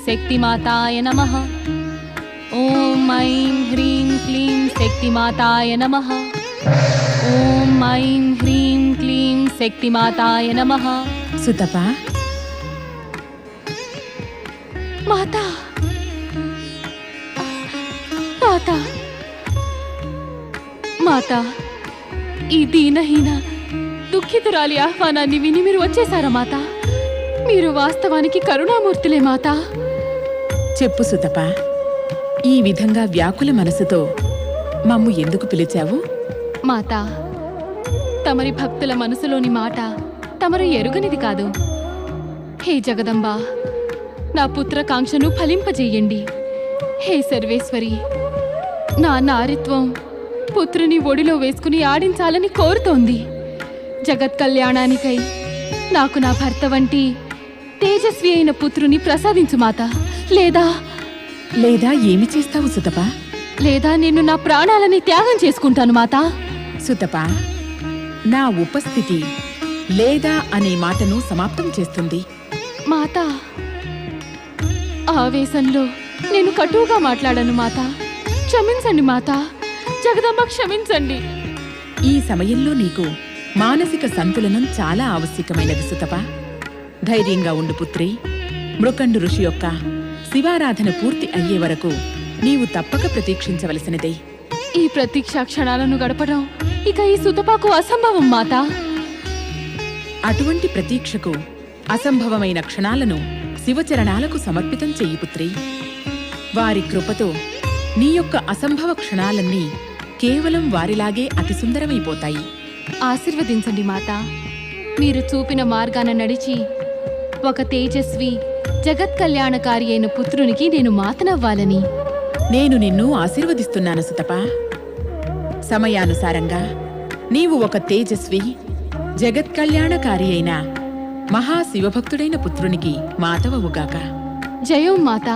శక్తిమాతాయ నమః. ఓం ఐం హ్రీం క్లీం శక్తిమాతాయ నమః. ఓం ఐం హ్రీం క్లీం శక్తిమాతాయ నమః. సుతప, మాతా మాతా మాతా, ఈ దీనహీన దుఃఖితురాలి ఆహ్వానాన్ని విని మీరు వచ్చేసారా మాతా? మీరు వాస్తవానికి కరుణామూర్తులే మాతా. చెప్పు సుతప, ఈ విధంగా వ్యాకుల మనసుతో మమ్ము ఎందుకు పిలిచావు? మాతా, తమరి భక్తుల మనసులోని మాట తమరు ఎరుగనిది కాదు. హే జగదంబా, నా పుత్రకాంక్షను ఫలింపజేయండి. హే సర్వేశ్వరి, నా నారిత్వం పుత్రుని ఒడిలో వేసుకుని ఆడించాలని కోరుతోంది. జగత్ కళ్యాణానికై నాకు నా భర్త వంటి తేజస్వి అయిన పుత్రుని ప్రసాదించు మాతా. లేదా లేదా ఏమి చేస్తావు సుతప? లేదా నేను నా ప్రాణాలని త్యాగం చేసుకుంటాను మాతా. సుతప, నా ఉపస్థితి లేదా అనే మాటను సమాప్తం చేస్తుంది. మాతా, ఆవేశంలో నేను కటువుగా మాట్లాడాను మాతా. క్షమించండి మాతా. జగదమ్మ క్షమించండి. ఈ సమయంలో నీకు మానసిక సంతులనం చాలా ఆవశ్యకమైనది సుతప. ధైర్యంగా ఉండు పుత్రి. మృకండు ఋషి యొక్క శివారాధన పూర్తి అయ్యే వరకు నీవు తప్పక ప్రతీక్షించవలసినదే. ఈ ప్రతీక్షా క్షణాలను గడపడం ఇక ఈ సుతపాకు అసంభవం మాతా. అటువంటి ప్రతీక్షకు అసంభవమైన క్షణాలను శివచరణాలకు సమర్పితం చెయ్యి పుత్రి. వారి కృపతో నీ యొక్క అసంభవ క్షణాలన్నీ కేవలం వారిలాగే అతి సుందరమైపోతాయి. ఆశీర్వదించండి మాతా. మీరు చూపిన మార్గాన నడిచి ఒక తేజస్వి జగత్ కళ్యాణకారి అయిన పుత్రునికి నేను మాతనవ్వాలని. నేను నిన్ను ఆశీర్వదిస్తున్నాను సుతప. సమయానుసారంగా నీవు ఒక తేజస్వి జగత్ కళ్యాణకారి అయిన మహాశివభక్తుడైన పుత్రునికి మాతవవుగాక. జయం మాతా.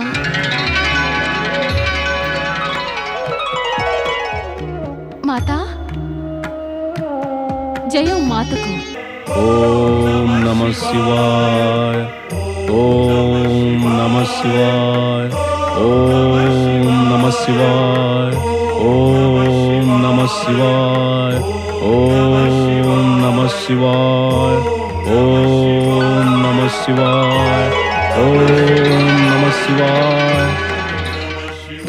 మాతా, జయం మాతకు. ఓం నమః శివాయ. ఓం నమః శివాయ. ఓం నమః శివాయ. ఓం నమః శివాయ. ఓం నమః శివాయ. ఓం నమః శివాయ. ఓం నమః శివాయ.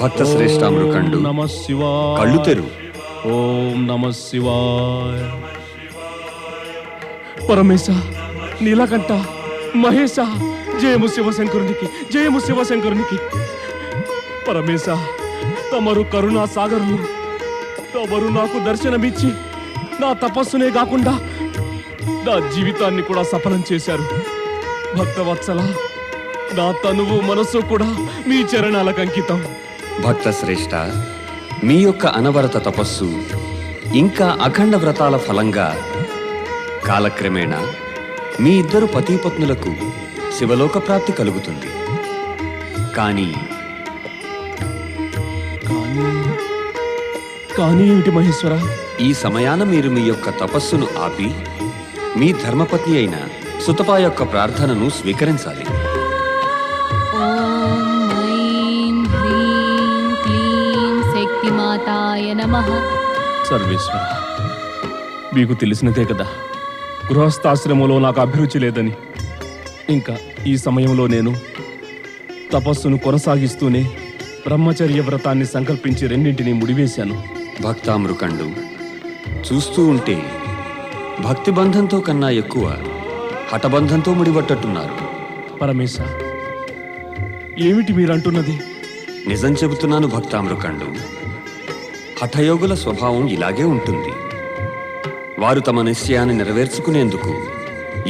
భక్త శ్రేష్ఠ మృకండు, నమః శివాయ. కళ్ళు తెరువు. ఓం నమః శివాయ. పరమేశ, నీలకంఠ, మహేశ, జయము శివశంకరునికి, జయము శివశంకరునికి. పరమేశ, తమరు కరుణా సాగరులు. తమరు నాకు దర్శనమిచ్చి నా తపస్సునే కాకుండా నా జీవితాన్ని కూడా సఫలం చేశారు. భక్తవత్సల, నా తనువు మనస్సు కూడా మీ చరణాలకు అంకితం. భక్త శ్రేష్ఠ, మీ యొక్క అనవరత తపస్సు ఇంకా అఖండ వ్రతాల ఫలంగా కాలక్రమేణా మీ ఇద్దరు పతిపత్నులకు శివలోక ప్రాప్తి కలుగుతుంది. కానీ ఏమిటి మహేశ్వర? ఈ సమయాన మీరు మీ యొక్క తపస్సును ఆపి మీ ధర్మపత్ని అయిన సుతపా యొక్క ప్రార్థనను స్వీకరించాలి. ఓం ఐం హ్రీం క్లీం శక్తిమాతాయ నమః. సర్వేశ్వర, మీకు తెలిసినదే కదా, గృహస్థాశ్రమంలో నాకు అభిరుచి లేదని. ఇంకా ఈ సమయంలో నేను తపస్సును కొనసాగిస్తూనే బ్రహ్మచర్య వ్రతాన్ని సంకల్పించి రెండింటినీ ముడివేశాను. భక్తామృకండు, చూస్తూ ఉంటే భక్తి బంధంతో కన్నా ఎక్కువ హఠబంధంతో ముడిపట్టట్టున్నారు. పరమేశ, ఏమిటి మీరంటున్నది? నిజం చెబుతున్నాను భక్తామృకండు. హఠయోగుల స్వభావం ఇలాగే ఉంటుంది. వారు తమ నిశ్చయాన్ని నెరవేర్చుకునేందుకు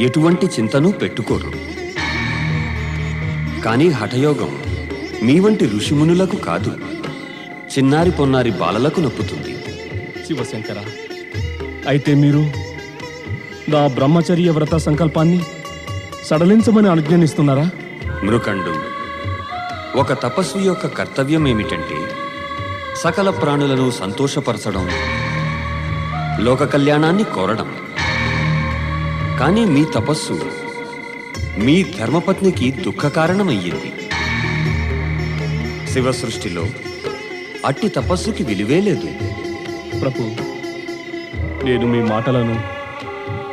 ఎటువంటి చింతను పెట్టుకోరు. కానీ హఠయోగం మీ వంటి ఋషిమునులకు కాదు, చిన్నారి పొన్నారి బాలలకు నొప్పుతుంది. శివశంకర, అయితే మీరు నా బ్రహ్మచర్య వ్రత సంకల్పాన్ని సడలించమని అనుజ్ఞనిస్తున్నారా? మృకండు, ఒక తపస్వి యొక్క కర్తవ్యం ఏమిటంటే సకల ప్రాణులను సంతోషపరచడం, లోక కళ్యాణాన్ని కోరడం. కానీ మీ తపస్సు మీ ధర్మపత్నికి దుఃఖ కారణమయ్యింది. శివ సృష్టిలో అట్టి తపస్సుకి విలువే లేదు. ప్రభు, నేను మీ మాటలను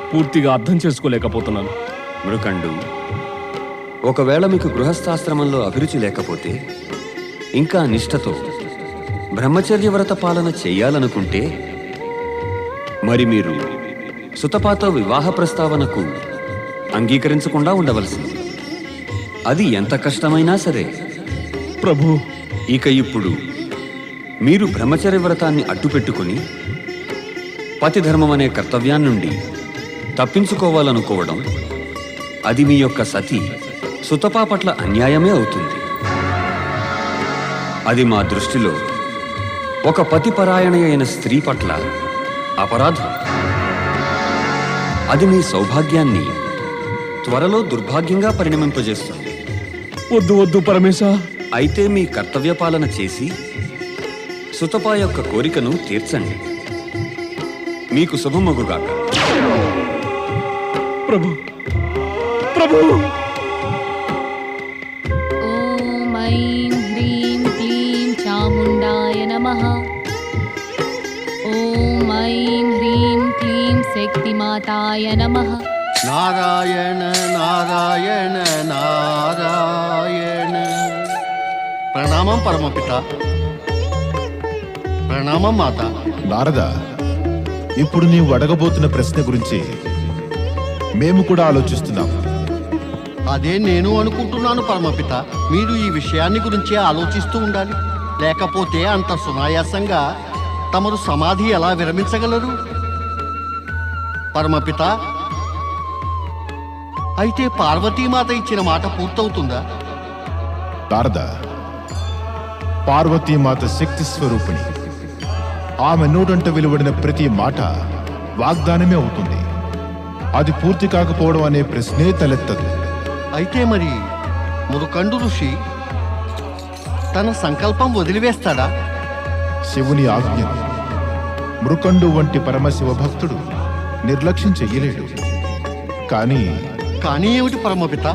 పూర్తిగా అర్థం చేసుకోలేకపోతున్నాను. మృకండు, ఒకవేళ మీకు గృహస్థాశ్రమంలో అభిరుచి లేకపోతే, ఇంకా నిష్ఠతో బ్రహ్మచర్య వ్రత పాలన చెయ్యాలనుకుంటే, మరి మీరు సుతపాతో వివాహ ప్రస్తావనకు అంగీకరించకుండా ఉండవలసింది. అది ఎంత కష్టమైనా సరే. ప్రభు, ఇక ఇప్పుడు మీరు బ్రహ్మచర్య వ్రతాన్ని అడ్డుపెట్టుకుని పతిధర్మం అనే కర్తవ్యాన్నుండి తప్పించుకోవాలనుకోవడం, అది మీ యొక్క సతి సుతపా పట్ల అన్యాయమే అవుతుంది. అది మా దృష్టిలో ఒక పతిపరాయణ అయిన స్త్రీ పట్ల అపరాధం. అది మీ సౌభాగ్యాన్ని త్వరలో దుర్భాగ్యంగా పరిణమింపజేస్తుంది. వద్దు వద్దు పరమేశ. అయితే మీ కర్తవ్య పాలన చేసి సుతపా యొక్క కోరికను తీర్చండి. మీకు శుభమగుగాక. ప్రభు, ప్రభు! ఓం ఐం హ్రీం క్లీం చాముండాయ నమః. ఓం ఐం హ్రీం క్లీం శక్తిమాతాయ నమః. నారాయణ నారాయణ నారాయణ. ప్రణామం పరమపిత. ప్రణామం మాత. నారద, ఇప్పుడు నీవు అడగబోతున్న ప్రశ్న గురించి మేము కూడా ఆలోచిస్తున్నాం. అదే నేను అనుకుంటున్నాను పరమపిత. మీరు ఈ విషయాన్ని గురించి ఆలోచిస్తూ ఉండాలి. లేకపోతే అంత సునాయాసంగా తమరు సమాధి ఎలా విరమించగలరు? పరమపిత, అయితే పార్వతీమాత ఇచ్చిన మాట పూర్తవుతుందా? నారద, పార్వతీమాత శక్తి స్వరూపిణి. ఆమె నోటంట వెలువడిన ప్రతి మాట వాగ్దానమే అవుతుంది. అది పూర్తి కాకపోవడం అనే ప్రశ్నే తలెత్తదు. అయితే మరి మురుకండు ఋషి తన సంకల్పం వదిలివేస్తాడా? శివుని ఆజ్ఞను మృకండు వంటి పరమశివ భక్తుడు నిర్లక్ష్యం చెయ్యలేడు. కానీ ఏమిటి పరమపిత?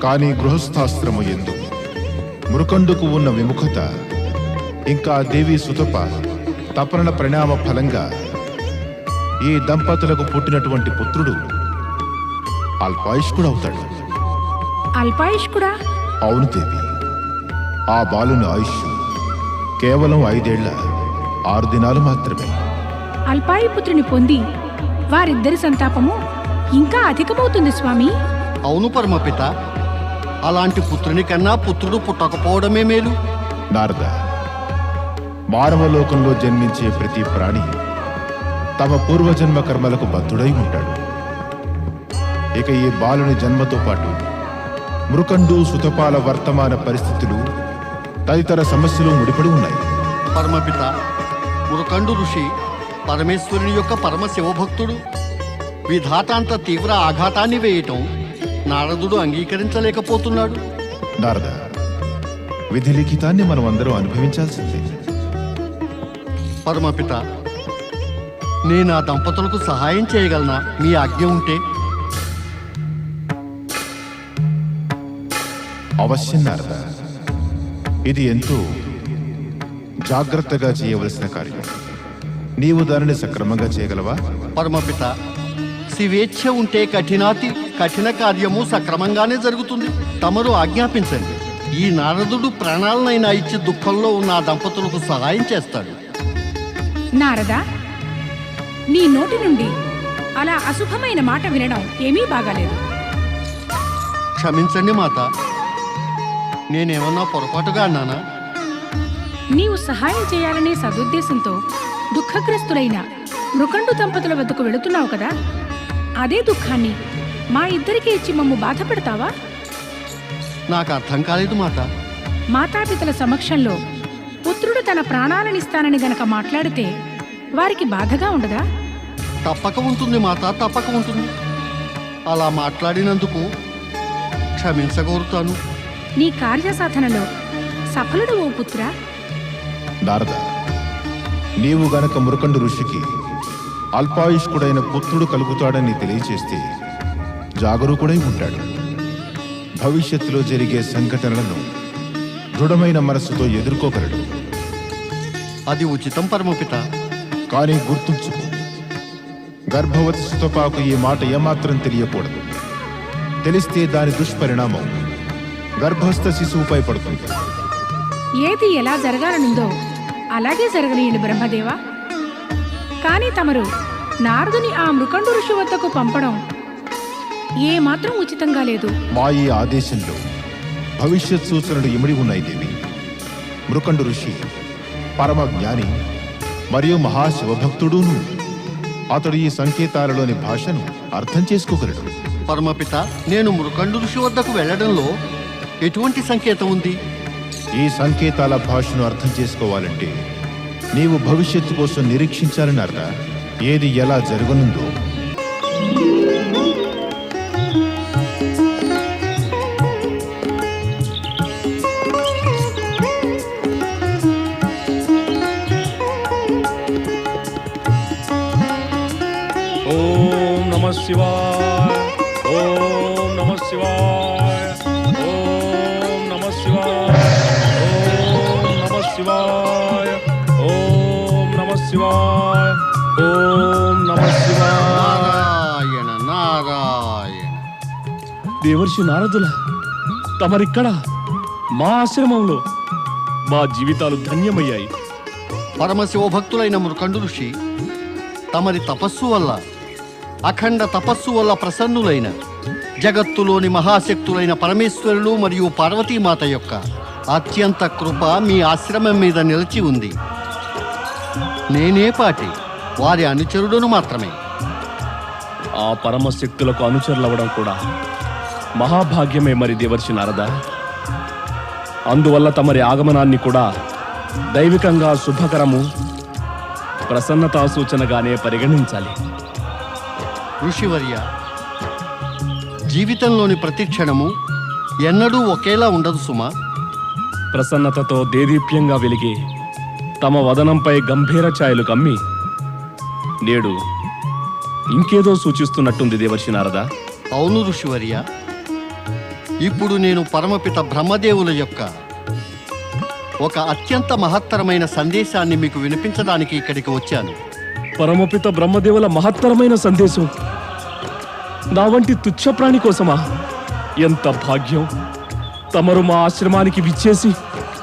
కానీ గృహస్థాశ్రమ యందు మృకండుకు ఉన్న విముఖత, ఇంకా దేవి సుతప తపనల పరిణామ ఫలంగా ఈ దంపతులకు పుట్టినటువంటి పుత్రుడు అల్పాయుష్కుడవుతాడు. అల్పాయుష్కుడా? అవును దేవి. ఆ బాలుని ఆయుష్ కేవలం 5 ఏళ్ల 6 దినాలు మాత్రమే. అల్పాయుపుత్రుని పొంది వారిద్దరి సంతాపము ఇంకా అధికమవుతుంది స్వామి. అవును పరమపిత. అలాంటి పుత్రుని కన్నా పుత్రుడు పుట్టకపోవడమే మేలు. నారద, మానవలోకంలో జన్మించే ప్రతి ప్రాణి తమ పూర్వజన్మ కర్మలకు బద్ధుడై ఉంటాడు. ఇక ఈ బాలుని జన్మతో పాటు మృకండు సుతపాల వర్తమాన పరిస్థితులు తదితర సమస్యలు ముడిపడి ఉన్నాయి. పరమపిత, మురుకండు ఋషి పరమేశ్వరుని యొక్క పరమ శివభక్తుడు. విధాతాంత తీవ్ర ఆఘాతాన్ని వేయటం నారదుడు అంగీకరించలేకపోతున్నాడు. నారద, విధి లిఖితాన్ని మనం అందరం అనుభవించాల్సిందే. పరమపిత, నేను ఆ దంపతులకు సహాయం చేయగలనా? మీ ఆజ్ఞ ఉంటే. అవశ్యం నారద. ఇది ఎంతో జాగ్రత్తగా చేయవలసిన కార్యం. నీవు దానిని సక్రమంగా చేయగలవా? పరమపిత, శివేచ్ఛ ఉంటే కఠిన కార్యము సక్రమంగానే జరుగుతుంది. తమరు ఆజ్ఞాపించండి. ఈ నారదుడు ప్రాణాలనైనా ఇచ్చి దుఃఖంలో ఉన్న ఆ దంపతులకు సహాయం చేస్తాడు. నారదా, నీ నోటి నుండి అలా అశుభమైన మాట వినడం ఏమీ బాగాలేదు. క్షమించండి మాత. నేనేమన్నా పొరపాటుగా అన్నానా? నీవు సహాయం చేయాలనే సదుద్దేశంతో దుఃఖగ్రస్తులైన మృకండు దంపతుల వద్దకు వెళుతున్నావు కదా, అదే దుఃఖాన్ని మా ఇద్దరికీ ఇచ్చి మమ్ము బాధపెడతావా? నాకు అర్థం కాలేదు మాత. మాతాపితల సమక్షంలో పుత్రుడు తన ప్రాణాలనిస్తానని గనక మాట్లాడితే వారికి బాధగా ఉండదా? తప్పక ఉంటుంది మాత, తప్పక ఉంటుంది. అలా మాట్లాడినందుకు క్షమించగోరుతాను. నీ కార్యసాధనలో సఫలుడు ఓ పుత్రా. నారద, నీవు గనక మురకండు ఋషికి అల్పాయుష్కుడైన పుత్రుడు కలుగుతాడని తెలియచేస్తే జాగరూకుడై ఉంటాడు. భవిష్యత్తులో జరిగే సంఘటనలను దృఢమైన మనస్సుతో ఎదుర్కోగలడు. అది ఉచితం పరమపిత. కానీ గుర్తుంచుకో, గర్భవతి సుతపాకు ఈ మాట ఏమాత్రం తెలియకూడదు. తెలిస్తే దాని దుష్పరిణామం గర్భస్థ శిశువుపై పడుతుంది. ఏది ఎలా జరగాలనుందో అలాగే జరగనీయండి బ్రహ్మదేవా. కానీ తమరు నారదుని ఆ మృకండు ఋషి వద్దకు పంపడం ఏమాత్రం ఉచితంగా లేదు. మా ఈ ఆదేశంలో భవిష్యత్ సూచనలు ఇమిడి ఉన్నాయి దేవి. మృకండు ఋషి పరమ జ్ఞాని మరియు మహాశివభక్తుడును. అతడు ఈ సంకేతాలలోని భాషను అర్థం చేసుకోగలడు. పరమపిత, నేను మృకండు ఋషి వద్దకు వెళ్ళడంలో ఎటువంటి సంకేతం ఉంది? ఈ సంకేతాల భాషను అర్థం చేసుకోవాలంటే నీవు భవిష్యత్తు కోసం నిరీక్షించాలని అర్థం. ఏది ఎలా జరగనుందో ఓం నమః శివాయ, ఓం నమః శివాయ, ఓం నమః శివాయ, ఓం నమః శివాయ, ఓం నమః శివాయ, ఓం నమః శివాయ. నారాయణ నారాయణ. దేవర్షి నారదుల తమరిక్కడ మా ఆశ్రమంలో మా జీవితాలు ధన్యమయ్యాయి. పరమశివభక్తులైన మృకండు ఋషి తమరి తపస్సు వల్ల, అఖండ తపస్సు వల్ల ప్రసన్నులైన జగత్తులోని మహాశక్తులైన పరమేశ్వరులు మరియు పార్వతీమాత యొక్క అత్యంత కృప మీ ఆశ్రమం మీద నిలిచి ఉంది. నేనే పాటి వారి అనుచరుడును మాత్రమే. ఆ పరమశక్తులకు అనుచరులవ్వడం కూడా మహాభాగ్యమే మరి దేవర్షి నారద. అందువల్ల తమరి ఆగమనాన్ని కూడా దైవికంగా శుభకరము, ప్రసన్నతా సూచనగానే పరిగణించాలి. ఋషివర్య, జీవితంలోని ప్రతి క్షణము ఎన్నడూ ఒకేలా ఉండదు సుమా. ప్రసన్నతతో దేదీప్యంగా వెలిగి తమ వదనంపై గంభీర ఛాయలు కమ్మి నేడు ఇంకేదో సూచిస్తున్నట్టుంది దేవర్షి నారద. అవును ఋషివర్య, ఇప్పుడు నేను పరమపిత బ్రహ్మదేవుల యొక్క ఒక అత్యంత మహత్తరమైన సందేశాన్ని మీకు వినిపించడానికి ఇక్కడికి వచ్చాను. పరమపిత బ్రహ్మదేవుల మహత్తరమైన సందేశం నా వంటి తుచ్చ ప్రాణి కోసమా? ఎంత భాగ్యం! తమరు మా ఆశ్రమానికి విచ్చేసి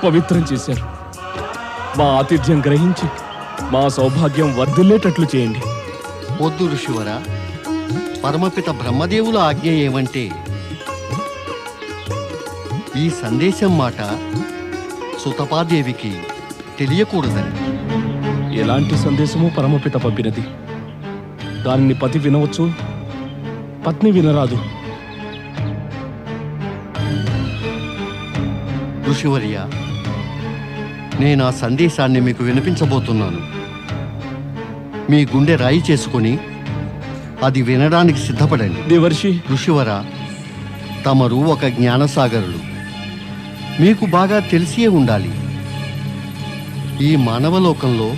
పవిత్రం చేశారు. మా ఆతిథ్యం గ్రహించి మా సౌభాగ్యం వర్ధిల్లేటట్లు చేయండి. వద్దు ఋషివర, పరమపిత బ్రహ్మదేవుల ఆజ్ఞ ఏమంటే ఈ సందేశం మాట సుతపాదేవికి తెలియకూడదని. ఎలాంటి సందేశమో పరమపిత పంపినది. దానిని పతి వినవచ్చు, పత్ని వినరాదు. ఋషివర్య, నేను ఆ సందేశాన్ని మీకు వినిపించబోతున్నాను. మీ గుండె రాయి చేసుకొని అది వినడానికి సిద్ధపడండి. దేవర్షి, ఋషివర, తమరు ఒక జ్ఞానసాగరుడు. మీకు బాగా తెలిసే ఉండాలి, ఈ మానవలోకంలో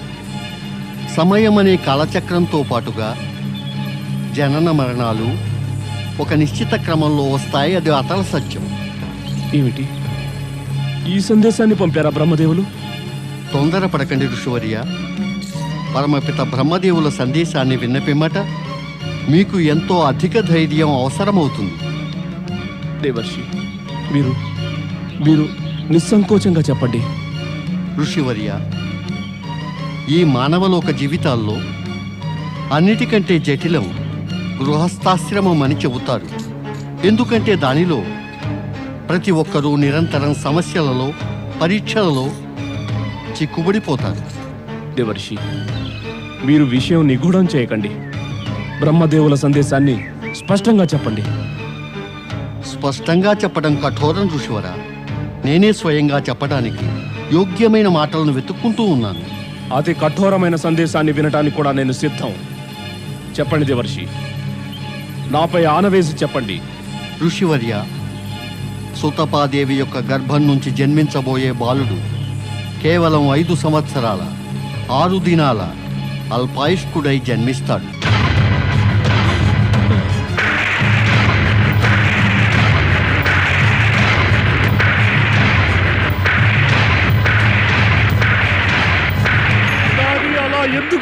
సమయం అనే కాలచక్రంతో పాటుగా జనన మరణాలు ఒక నిశ్చిత క్రమంలో వస్తాయి. అది అతల సత్యం. ఏమిటి ఈ సందేశాన్ని పంపారా బ్రహ్మదేవులు? తొందరపడకండి ఋషివర్య. పరమపిత బ్రహ్మదేవుల సందేశాన్ని విన్న పిమ్మట మీకు ఎంతో అధిక ధైర్యం అవసరమవుతుంది. దేవర్షి, మీరు మీరు నిస్సంకోచంగా చెప్పండి. ఋషివర్య, ఈ మానవలోక జీవితాల్లో అన్నిటికంటే జటిలం గృహస్థాశ్రమం అని చెబుతారు. ఎందుకంటే దానిలో ప్రతి ఒక్కరూ నిరంతరం సమస్యలలో, పరీక్షలలో చిక్కుబడిపోతారు. దేవర్షి, మీరు విషయం నిగూఢం చేయకండి. బ్రహ్మదేవుల సందేశాన్ని స్పష్టంగా చెప్పండి. స్పష్టంగా చెప్పడం కఠోరం ఋషివర. నేనే స్వయంగా చెప్పడానికి యోగ్యమైన మాటలను వెతుక్కుంటూ ఉన్నాను. అతి కఠోరమైన సందేశాన్ని వినటానికి కూడా నేను సిద్ధం. చెప్పండి దేవర్షి, నాపై ఆనవేసి చెప్పండి. ఋషివర్య, సుతపాదేవి యొక్క గర్భం నుంచి జన్మించబోయే బాలుడు కేవలం 5 సంవత్సరాల 6 దినాల అల్పాయుష్కుడై జన్మిస్తాడు.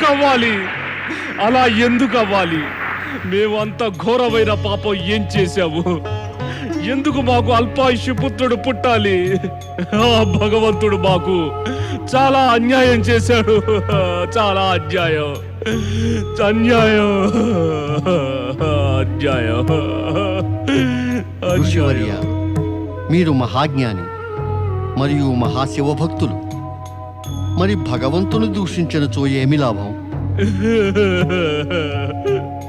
ఎందుకు అవ్వాలి? అలా ఎందుకు అవ్వాలి? మేము అంత ఘోరమైన పాపం ఏం చేశాము? ఎందుకు మాకు అల్పాయుష్య పుత్రుడు పుట్టాలి? ఆ భగవంతుడు మాకు చాలా అన్యాయం చేశాడు. చాలా అన్యాయం, అన్యాయం, అన్యాయం, ఋషివర్య, అన్యాయం. మీరు మహాజ్ఞాని మరియు మహాశివభక్తులు. మరి భగవంతుని దూషించినచో ఏమి లాభం?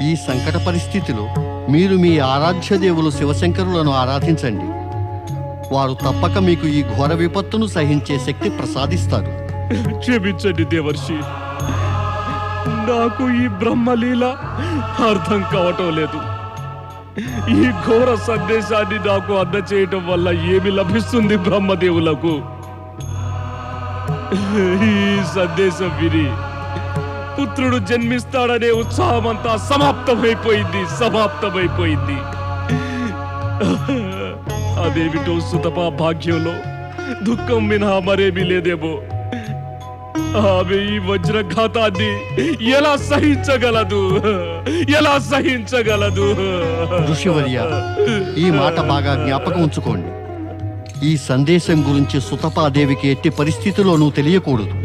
ఈ సంకట పరిస్థితిలో మీరు మీ ఆరాధ్య దేవులు శివశంకరులను ఆరాధించండి. వారు తప్పక మీకు ఈ ఘోర విపత్తును సహించే శక్తి ప్రసాదిస్తారు. క్షమించండి దేవర్షి, నాకు ఈ బ్రహ్మలీల అర్థం కావటం లేదు. ఈ ఘోర సందేశాన్ని నాకు అందచేయటం వల్ల ఏమి లభిస్తుంది బ్రహ్మదేవులకు? ఈ సందేశం విని పుత్రుడు జన్మిస్తాడనే ఉత్సాహమంతా సమాప్తమైపోయింది, సమాప్తమైపోయింది. అదేమిటో సుతపా భాగ్యంలో దుఃఖం మినహా మరేమీ లేదేమో. ఆమె ఈ వజ్రఘాతాన్ని ఎలా సహించగలదు? ఎలా సహించగలదు? ఋషివర్య, ఈ మాట బాగా జ్ఞాపకం ఉంచుకోండి. ఈ సందేశం గురించి సుతపాదేవికి ఎట్టి పరిస్థితిలోనూ తెలియకూడదు,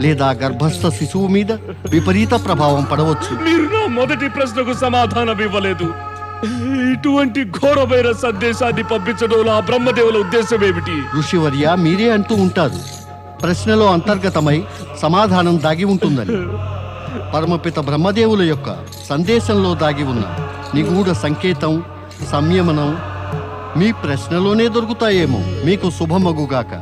లేదా గర్భస్థ శిశువు మీద విపరీత ప్రభావం పడవచ్చు. మీరు నా మొదటి ప్రశ్నకు సమాధానం ఇవ్వలేదు. ఇటువంటి ఘోరమైన సందేశాన్ని పంపించడంలో ఆ బ్రహ్మదేవుల ఉద్దేశం ఏమిటి? ఋషివర్య, మీరే అంటూ ఉంటారు, ప్రశ్నలో అంతర్గతమై సమాధానం దాగి ఉంటుందని. పరమపిత బ్రహ్మదేవుల యొక్క సందేశంలో దాగి ఉన్న నిగూఢ సంకేతం, సంయమనం మీ ప్రశ్నలోనే దొరుకుతాయేమో. మీకు శుభమగుగాక.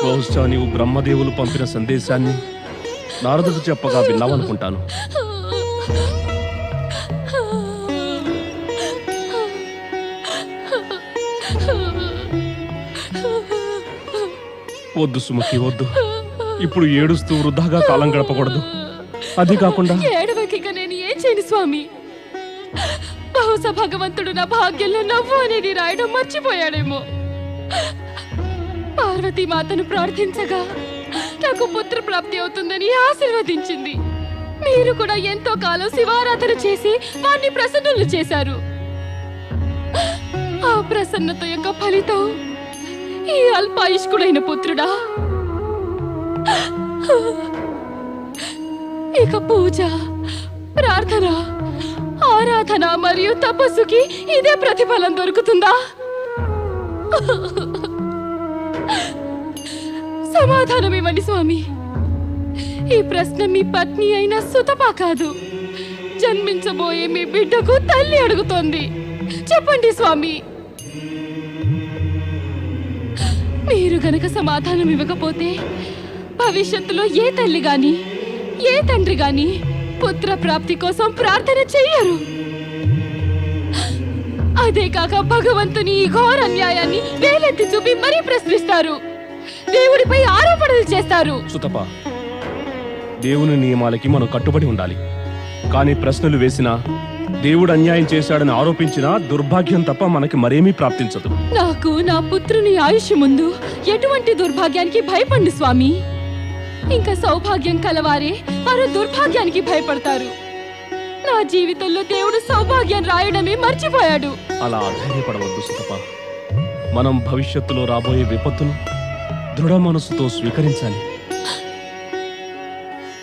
బహుశా నీవు బ్రహ్మదేవులు పంపిన సందేశాన్ని నారదుడు చెప్పగా విన్నావనుకుంటాను. వద్దు సుమతి, వద్దు. ఇప్పుడు ఏడుస్తూ వృధాగా కాలం గడపకూడదు. అది కాకుండా ఏడవకిక నేను ఏం చేయను స్వామి. బహుశా భగవంతుడు నా భాగ్యంలో నవ్వు అనేది రాయడం మర్చిపోయాడేమో. పార్వతీ మాతను ప్రార్థించగా నాకు పుత్ర ప్రాప్తి అవుతుందని ఆశీర్వదించింది. మీరు కూడా ఎంతో కాలం శివారాధన చేసి వారిని ప్రసన్నులు చేశారు. ఆ ప్రసన్నత యొక్క ఫలితం ఈ అల్పాయుష్కుడైన పుత్రుడా. ఇక పూజ, ప్రార్థన, ఆరాధన మరియు తపస్సుకి ఇదే ప్రతిఫలం దొరుకుతుందా? సమాధానం ఇవ్వండి స్వామి. ఈ ప్రశ్న మీ పత్ని అయిన సుతపా కాదు, జన్మించబోయే మీ బిడ్డకు తల్లి అడుగుతోంది. చెప్పండి స్వామి. మీరు గనక సమాధానం ఇవ్వకపోతే భవిష్యత్తులో ఏ తల్లి గాని ఏ తండ్రి గాని పుత్ర ప్రాప్తి కోసం ప్రార్థన చెయ్యరు. అదే కాక భగవంతుని ఈ ఘోర అన్యాయాన్ని వేలెత్తి చూపి మరీ ప్రశ్నిస్తారు. దేవుడిపై ఆరోపణలు చేస్తారు. సుతపా, దేవుని నియమాలకి మనం కట్టుబడి ఉండాలి. కానీ ప్రశ్నలు వేసినా, దేవుడు అన్యాయం చేశాడని ఆరోపించినా దుర్భాగ్యం తప్ప మనకి మరేమీ ప్రాప్తించదు. నాకు నా పుత్రుని ఆయుష్ ముందు ఎటువంటి దుర్భాగ్యానికి భయపండి స్వామి. ఇంకా సౌభాగ్యం కలవారే వారు దుర్భాగ్యానికి భయపడతారు. నా జీవితంలో దేవుడు సౌభాగ్యం రాయడమే మర్చిపోయాడు. అలా అధైర్యపడవద్దు సుతపా. మనం భవిష్యత్తులో రాబోయే విపత్తును దృఢ మనసుతో స్వీకరించాలి.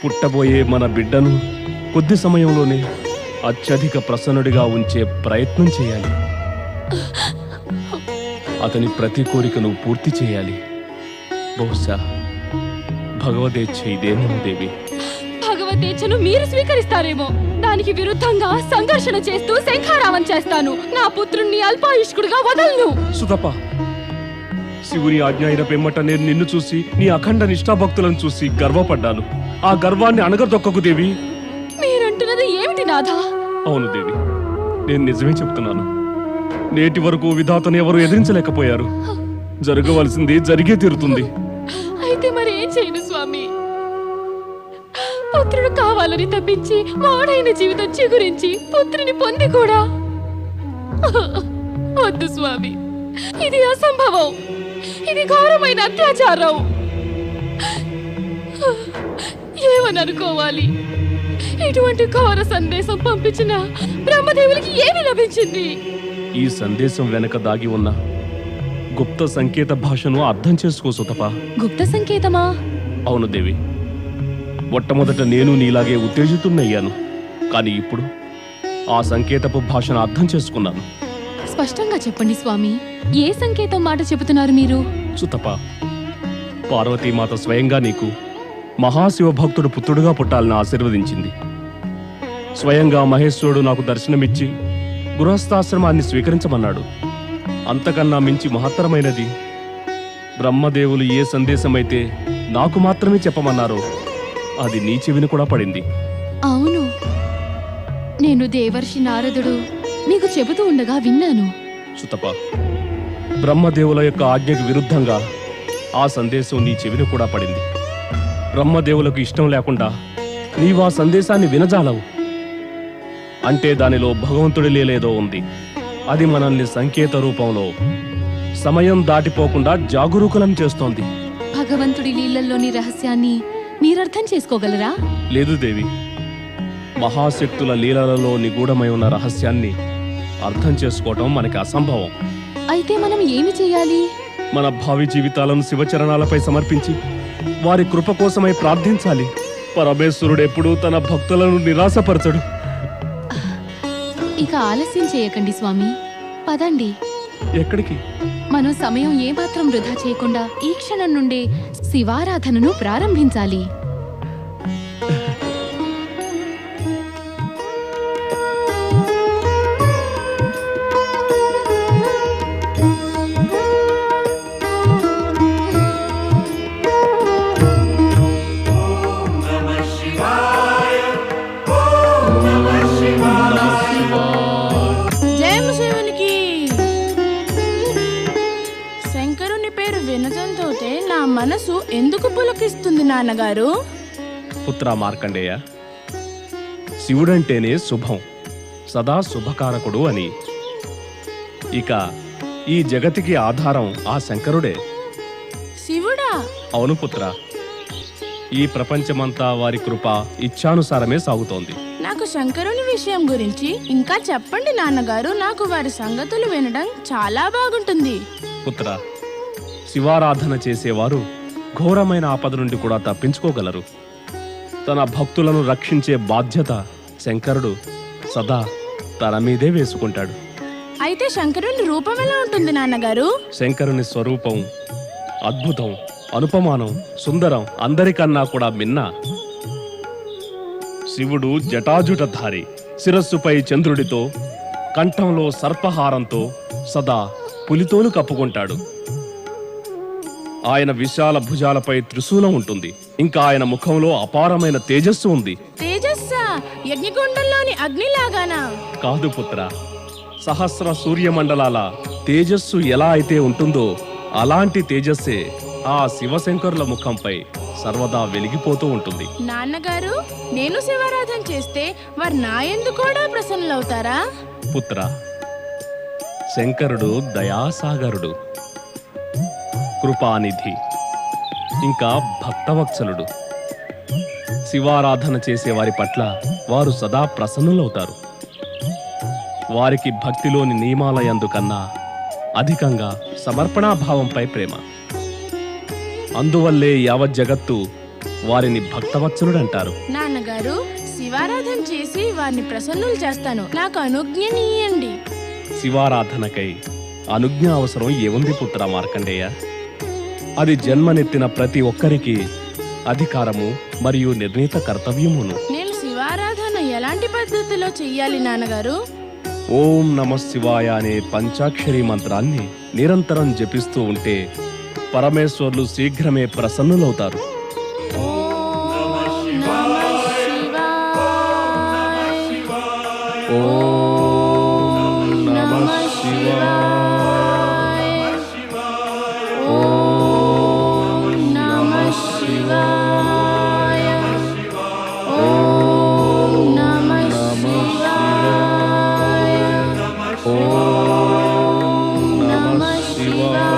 పుట్టబోయే మన బిడ్డను కొద్ది సమయంలోనే అత్యధిక ప్రసన్నుడిగా ఉంచే ప్రయత్నం చేయాలి. అతని ప్రతి కోరికను పూర్తి చేయాలి. బహుశా భగవదేచ్ఛ ఇదేమో దేవి. భగవదేచ్ఛను మీరు స్వీకరిస్తారేమో. దానికి విరుద్ధంగా సంఘర్షణ చేస్తూ శంఖారావం చేస్తాను. నా పుత్రుణ్ణి అల్పాయుష్కుడిగా వదలను. సుతప, శివుని ఆజ్ఞ అయిన పిమ్మట నేను నిన్ను చూసి నీ అఖండ నిష్ఠాభక్తులను చూసి గర్వపడ్డాను. ఆ గర్వాన్ని అణగదొక్కకు దేవి. మీరంటున్నది ఏమిటి నాథా? అవును దేవి, నేను నిజమే చెప్తున్నాను. నేటి వరకు విధాతను ఎవరు ఎదిరించలేకపోయారు. జరగవలసింది జరిగే తీరుతుంది. అయితే మరి ఏం చేయను స్వామి? పుత్రుడు కావాలని తప్పించి వాడైన జీవితం చిగురించి పుత్రుని పొంది కూడా వద్దు స్వామి, ఇది అసంభవం. ఇది ఘోరమైన అత్యాచారం. ఏమని అనుకోవాలి? ఇటువంటి ఘోర సందేశం పంపించిన బ్రహ్మదేవులకి ఏమి లభించింది? ఈ సందేశం వెనక దాగి ఉన్న గుప్త సంకేత భాషను అర్థం చేసుకో సుతపా. గుప్త సంకేతమా? అవును దేవి, మొట్టమొదట నేను నీలాగే ఉత్తేజితున్నయ్యాను. కానీ ఇప్పుడు ఆ సంకేతపు భాషను అర్థం చేసుకున్నాను. స్పష్టంగా చెప్పండి స్వామి, ఏ సంకేతం మాట చెబుతున్నారు మీరు? సుతపా, పార్వతీమాత స్వయంగా నీకు మహాశివ భక్తుడు పుత్రుడుగా పుట్టాలని ఆశీర్వదించింది. స్వయంగా మహేశ్వరుడు నాకు దర్శనమిచ్చి గృహస్థాశ్రమాన్ని స్వీకరించమన్నాడు. అంతకన్నా మించి మహత్తరమైనది బ్రహ్మదేవులు ఏ సందేశమైతే నాకు మాత్రమే చెప్పమన్నారో అది నీ చెవిని కూడా పడింది. అవును, నేను దేవర్షి నారదుడు మీకు చెబుతూ ఉండగా విన్నాను. సుతప, బ్రహ్మదేవుల యొక్క ఆజ్ఞకు విరుద్ధంగా ఆ సందేశం నీ చెవిని కూడా పడింది. బ్రహ్మదేవులకు ఇష్టం లేకుండా నీవా సందేశాన్ని వినజాలవు. అంటే దానిలో భగవంతుడి లీలేదో ఉంది. అది మనల్ని సంకేత రూపంలో సమయం దాటిపోకుండా జాగరూకులం చేస్తోంది. భగవంతుడి లీలల్లోని రహస్యాన్ని మీరర్థం చేసుకోగలరా? లేదు దేవి, మహాశక్తుల లీలలలో నిగూఢమై ఉన్న రహస్యాన్ని అర్థం చేసుకోవటం మనకి అసంభవం. అయితే మనం ఏమి చేయాలి? మన భావి జీవితాలను శివచరణాలపై సమర్పించి వారి కృప కోసమై ప్రార్థించాలి. పరమేశ్వరుడు ఎప్పుడూ తన భక్తులను నిరాశపరచడు. ఇక ఆలస్యం చేయకండి స్వామి, పదండి. ఎక్కడికి? మనం సమయం ఏమాత్రం వృధా చేయకుండా ఈ క్షణం నుండే శివారాధనను ప్రారంభించాలి. జయం శివునికి. శంకరుని పేరు వినతంతోటే నా మనసు ఎందుకు పులకిస్తుంది నాన్నగారు? పుత్ర మార్కండేయ, శివుడంటేనే శుభం, సదా శుభకారకుడు అని. ఇక ఈ జగతికి ఆధారం ఆ శంకరుడే. శివుడా? అవును పుత్ర, ఈ ప్రపంచమంతా వారి కృప ఇచ్ఛానుసారమే సాగుతోంది. నాకు శంకరుని విషయం గురించి ఇంకా చెప్పండి నాన్నగారు. నాకు వారి సంగతులు వినడం చాలా బాగుంటుంది. పుత్ర, శివారాధన చేసేవారు ఘోరమైన ఆపద నుండి కూడా తప్పించుకోగలరు. తన భక్తులను రక్షించే బాధ్యత శంకరుడు సదా తన మీదే వేసుకుంటాడు. అయితే శంకరుని రూపం ఎలా ఉంటుంది నాన్నగారు? శంకరుని స్వరూపం అద్భుతం, అనుపమానం, సుందరం, అందరికన్నా కూడా మిన్న. శివుడు జటాజుటధారి, శిరస్సుపై చంద్రుడితో, కంఠంలో సర్పహారంతో, సదా పులితోలు కప్పుకుంటాడు. ఆయన విశాల భుజాలపై త్రిశూలం ఉంటుంది. ఇంకా ఆయన ముఖంలో అపారమైన తేజస్సు ఉంది. తేజస్సా? యజ్ఞగుండంలోని అగ్నిలాగానా? కాదు పుత్ర, సహస్ర సూర్యమండలాల తేజస్సు ఎలా అయితే ఉంటుందో అలాంటి తేజస్సే ఆ శివశంకరుల ముఖంపై సర్వదా వెలిగిపోతూ ఉంటుంది. నాన్నగారు, నేను శివారాధన చేస్తే వారు నా యందు కూడా ప్రసన్నులవుతారా? పుత్ర, శంకరుడు దయాసాగరుడు, కృపానిధి, ఇంకా భక్తవత్సలుడు. శివారాధన చేసే వారి పట్ల వారు సదా ప్రసన్నులవుతారు. వారికి భక్తిలోని నియమాలయందు కన్నా అధికంగా సమర్పణాభావంపై ప్రేమ. అందువల్లే యావత్ జగత్తు వారిని భక్తవత్సలుడంటారు. నాన్నగారు, శివారాధన చేసి వారిని ప్రసన్నులు చేస్తాను. నాకు అనుజ్ఞనీయండి. శివారాధనకై అనుజ్ఞ అవసరం ఏముంది పుత్ర మార్కండేయ? అది జన్మనెత్తిన ప్రతి ఒక్కరికి అధికారము మరియు నిర్ణీత కర్తవ్యమును. నేను శివారాధన ఎలాంటి పద్ధతిలో చెయ్యాలి నాన్నగారు? ఓం నమః శివాయ అనే పంచాక్షరి మంత్రాన్ని నిరంతరం జపిస్తూ ఉంటే పరమేశ్వరులు శీఘ్రమే ప్రసన్నులవుతారు. ఓం ఓం నమః శివాయ. ఓం నమః శివాయ. ఓం నమః శివాయ. ఓం నమః శివాయ.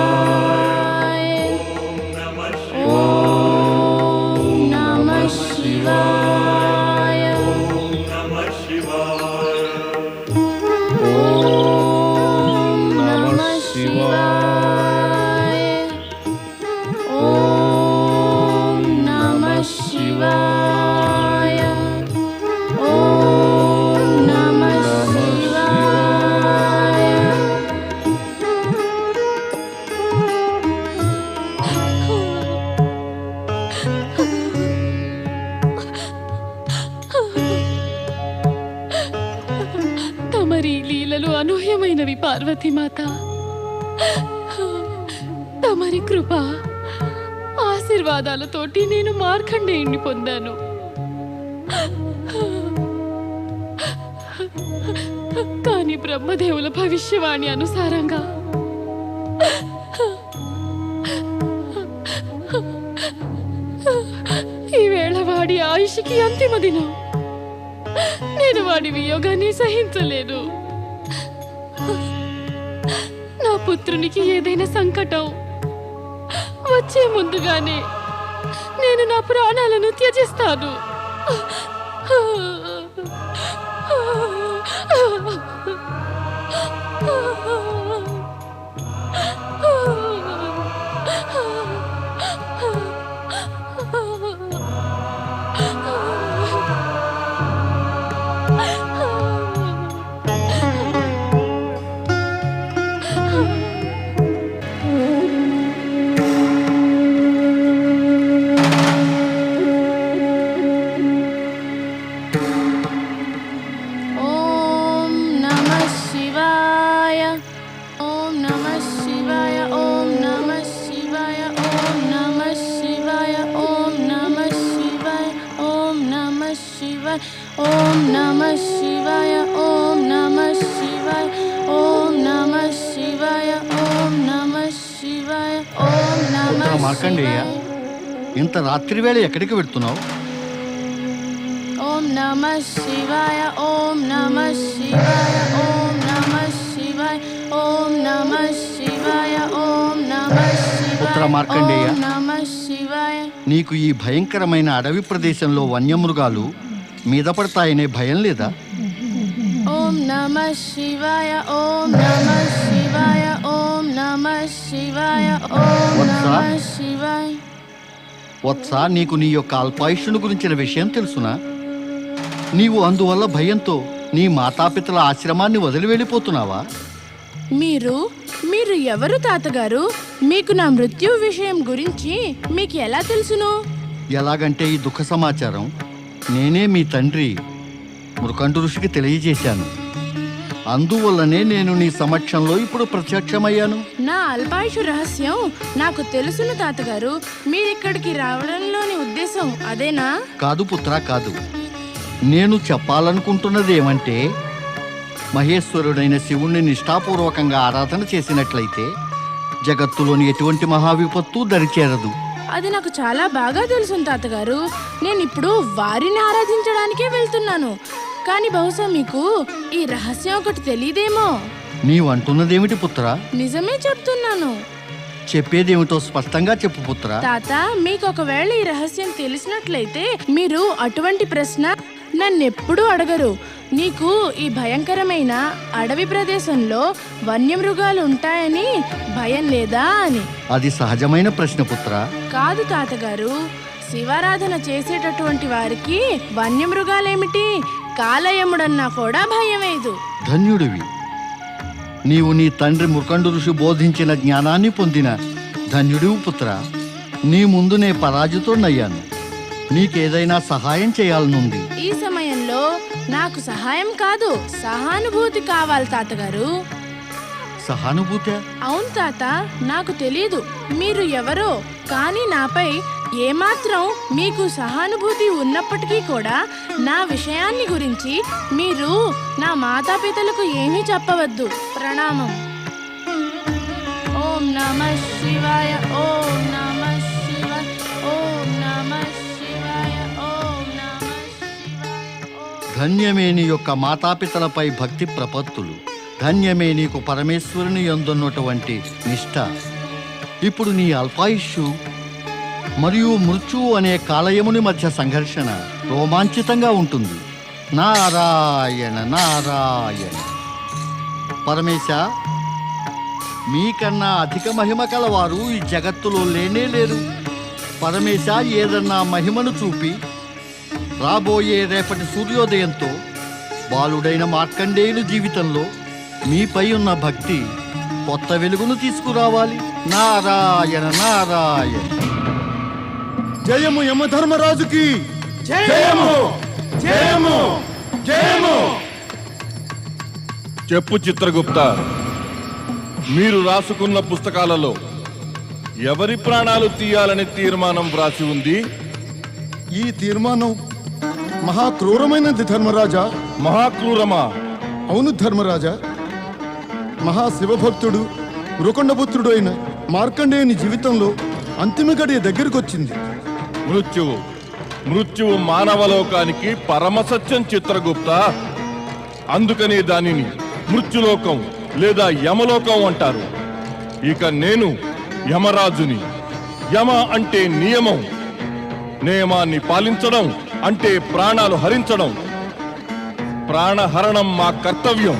ఓం నమః శివాయ. ఓం నమః శివాయ. ఓం నమః శివాయ. ఓం నమః శివాయ. తమరి లీలలు అనూహ్యమైనవి పార్వతీమాత. తమరి కృప ఆశీర్వాదాలతోటి నేను మార్కండేయుణ్ణి పొందాను. కానీ బ్రహ్మదేవుల భవిష్యవాణి అనుసారంగా ఈవేళ వాడి ఆయుష్కి అంతిమ దినం. నేను వాడి వియోగాన్ని సహించలేను. నా పుత్రునికి ఏదైనా సంకటం వచ్చే ముందుగానే నేను నా ప్రాణాలను త్యజిస్తాను. ఓం నమః శివాయ. ఓం నమః శివాయ. ఓం నమః శివాయ. ఓం నమః శివాయ. ఓం నమః శివాయ. ఓం నమః శివాయ. ఓం నమః శివాయ. ఓం నమః శివాయ. ఓం నమః శివాయ. ఓం నమః శివాయ. ఓం నమః మార్కండేయ, శివాయ. ఇంత రాత్రి వేళ ఎక్కడికి వెళ్తున్నావు? ఓం నమః శివాయ. ఓం నమః శివాయ. ఓం నమః శివాయ. ఓం నమః శివాయ. ఓం నమః శివాయ. పుత్ర మార్కండేయ, ఓం నమః శివాయ. నీకు ఈ భయంకరమైన అడవి ప్రదేశంలో వన్యమృగాలు మీద పడతాయనే భయం లేదా? ఓం నమః శివాయ. ఓం నమః శివాయ. ఓం నమః శివాయ. ఓం వత్స? నమః శివాయ. వత్స, నీకు నీ యొక్క అల్పాయుష్ను గురించిన విషయం తెలుసునా? నీవు అందువల్ల భయంతో నీ మాతాపితల ఆశ్రమాన్ని వదిలి వెళ్ళిపోతున్నావా? మీరు ఎవరు తాతగారు? మీకు నా మృత్యు విషయం గురించి మీకు ఎలా తెలుసును? ఎలాగంటే ఈ దుఃఖ సమాచారం నేనే మీ తండ్రి మృకండు ఋషికి తెలియజేశాను. అందువల్లనే నేను నీ సమక్షంలో ఇప్పుడు ప్రత్యక్షమయ్యాను. నా అల్పాయుషు రహస్యం నాకు తెలుసును తాతగారు. మీరిక్కడికి రావడంలోని ఉద్దేశం అదేనా? కాదు పుత్ర, కాదు. నేను చెప్పాలనుకుంటున్నది ఏమంటే, మహేశ్వరుడైన శివుణ్ణి నిష్ఠాపూర్వకంగా ఆరాధన చేసినట్లయితే జగత్తులోని ఎటువంటి మహావిపత్తు దరిచేరదు. అది నాకు చాలా బాగా తెలుసు తాతగారు. నేను ఇప్పుడు వారిని ఆరాధించడానికే వెళ్తున్నాను. కానీ బహుశా మీకు ఈ రహస్యం ఒకటి తెలియదేమో. నీవంటున్నదేమిటి పుత్ర? నిజమే చెప్తున్నాను. చెప్పేదేమిటో స్పష్టంగా చెప్పు పుత్ర. తాత, మీకు ఒకవేళ ఈ రహస్యం తెలిసినట్లయితే మీరు అటువంటి ప్రశ్న నన్నెప్పుడూ అడగరు. నీకు ఈ భయంకరమైన అడవి ప్రదేశంలో వన్యమృగాలు ఉంటాయని భయం లేదా అని. అది సహజమైన ప్రశ్న పుత్ర. కాదు తాతగారు, శివారాధన చేసేటటువంటి వారికి వన్యమృగాలేమిటి, కాలయముడన్నా కూడా భయం వేయదు. ధన్యుడివి. నీవు నీ తండ్రి మృకండు ఋషి బోధించిన జ్ఞానాన్ని పొందిన ధన్యుడివి పుత్ర. నీ ముందు నే పరాజితుడనయ్యాను. నీకేదైనా సహాయం చేయాలనుంది. ఈ సమయంలో నాకు సహాయం కాదు, సహానుభూతి కావాలి తాతగారు. సహానుభూతి? అవును తాత, నాకు తెలియదు మీరు ఎవరో, కానీ నాపై ఏమాత్రం మీకు సహానుభూతి ఉన్నప్పటికీ కూడా నా విషయాన్ని గురించి మీరు నా మాతాపితలకు ఏమీ చెప్పవద్దు. ప్రణామం. ఓం నమః శివాయ. ఓం నమః శివాయ. ఓం నమః శివాయ. ఓం నమః శివాయ. ధన్యమే నీ యొక్క మాతాపితలపై భక్తి ప్రపత్తులు. ధన్యమే నీకు పరమేశ్వరుని యందున్నటువంటి నిష్ఠ. ఇప్పుడు నీ అల్పాయుష్షు మరియు మృత్యువు అనే కాలయముని మధ్య సంఘర్షణ రోమాంచితంగా ఉంటుంది. నారాయణ నారాయణ. పరమేశ, మీకన్నా అధిక మహిమ కలవారు ఈ జగత్తులో లేనే లేరు. పరమేశ, ఏదన్నా మహిమను చూపి రాబోయే రేపటి సూర్యోదయంతో బాలుడైన మార్కండేయుని జీవితంలో మీపై ఉన్న భక్తి కొత్త వెలుగును తీసుకురావాలి. నారాయణ నారాయణ. జయము యమధర్మరాజుకి జయము జయము జయము. చెప్పు చిత్రగుప్త, మీరు రాసుకున్న పుస్తకాలలో ఎవరి ప్రాణాలు తీయాలని తీర్మానం వ్రాసి ఉంది? ఈ తీర్మానం మహాక్రూరమైనది ధర్మరాజా. మహాక్రూరమా? అవును ధర్మరాజా. మహాశివభక్తుడు మృకండపుత్రుడు అయిన మార్కండేయుని జీవితంలో అంతిమ గడియ దగ్గరకొచ్చింది. మృత్యువు మానవలోకానికి పరమసత్యం చిత్రగుప్త. అందుకనే దానిని మృత్యులోకం లేదా యమలోకం అంటారు. ఇక నేను యమరాజుని. యమ అంటే నియమం. నియమాన్ని పాలించడం అంటే ప్రాణాలు హరించడం. ప్రాణహరణం మా కర్తవ్యం.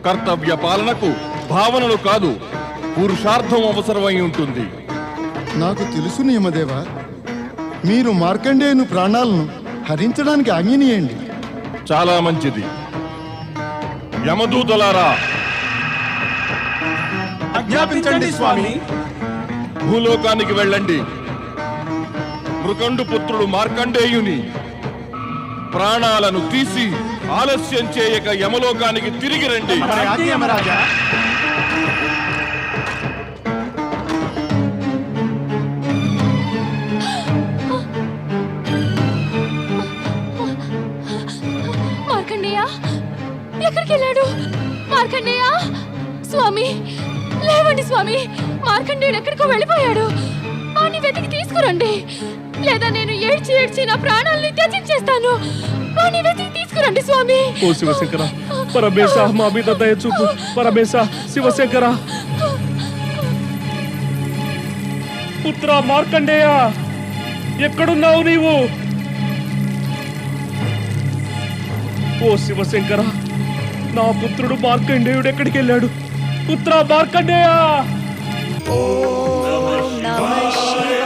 కర్తవ్య పాలనకు భావనలు కాదు, పురుషార్థం అవసరమై ఉంటుంది. నాకు తెలుసు నియమదేవా, మీరు మార్కండేయుని ప్రాణాలను హరించడానికి ఆజ్ఞనీయండి. చాలా మంచిది. యమదూతలారా, ఆజ్ఞాపించండి స్వామి. భూలోకానికి వెళ్ళండి. మృకండు పుత్రుడు మార్కండేయుని ప్రాణాలను తీసి ఆలస్యం చేయక యమలోకానికి తిరిగి రండి. మార్కండేయ ఎక్కడికి వెళ్ళాడు? మార్కండేయ స్వామి, లేవండి స్వామి. మార్కండేయుడు ఎక్కడికో వెళ్ళిపోయాడు. వాణ్ణి వెతికి తీసుకురండి, లేదా నేను ఏడ్చి ఏడ్చి నా ప్రాణాలని త్యజించేస్తాను. వాణ్ణి వెతికి తీసుకురండి స్వామి. ఓ శివశంకర, పరమేశ మా మీద దయ చూపు. పరమేశ, శివశంకర. పుత్ర మార్కండేయ, ఎక్కడున్నావు నీవు? ఓ శివశంకర, నా పుత్రుడు మార్కండేయుడు ఎక్కడికి వెళ్ళాడు? పుత్ర మార్కండేయ. ఓం నమః శివాయ.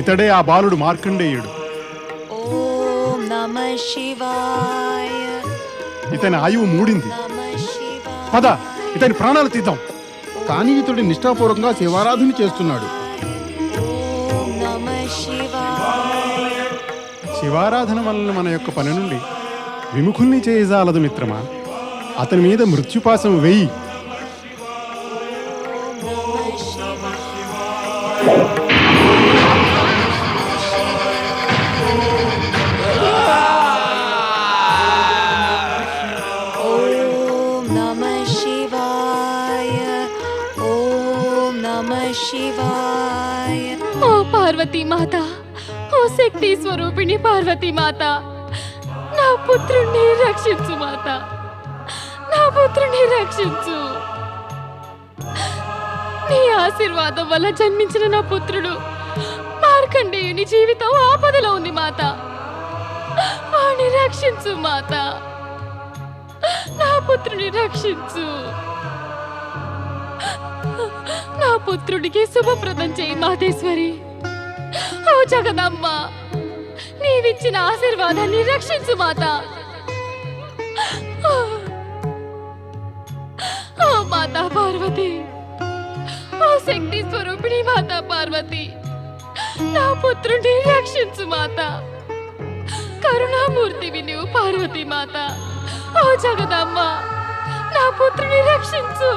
ఇతడే ఆ బాలుడు మార్కండేయుడు. ఓం నమః శివాయ. ఇతని ఆయువు మూడింది. నమః శివాయ. పద, ఇతని ప్రాణాలు తీద్దాం. కానీ ఇతడు నిష్ఠాపూర్వకంగా శివారాధన చేస్తున్నాడు. ఓం నమః శివాయ. శివారాధన వలన మన యొక్క పని నుండి విముఖుల్ని చేయజాలదు మిత్రమా. అతని మీద మృత్యుపాశం వెయ్యి. ఓం నమః శివాయ. ఓం నమః శివాయ. ఓ పార్వతీ మాత, ఓ శక్తి స్వరూపిణి పార్వతీ మాత, నా పుత్రుణ్ణి రక్షించు మాత. నా పుత్రుని రక్షించు. నీ ఆశీర్వాదం వల్ల జన్మించిన నా పుత్రుడు మార్కండేయుని జీవితం ఆపదలో ఉంది మాత. వాణ్ణి రక్షించు మాత. నా పుత్రుని రక్షించు. నా పుత్రుడికి శుభప్రదం చేయి మాతేశ్వరి. ఓ జగదమ్మ, నీవిచ్చిన ఆశీర్వాదాన్ని రక్షించు మాత. ఓ మాతా పార్వతి, ఓ శక్తి స్వరూపిణి మాతా పార్వతి, నా పుత్రుడిని రక్షించు మాత. కరుణామూర్తివి నువ్వు పార్వతి మాత. ఓ జగదమ్మ, నా పుత్రుని రక్షించు.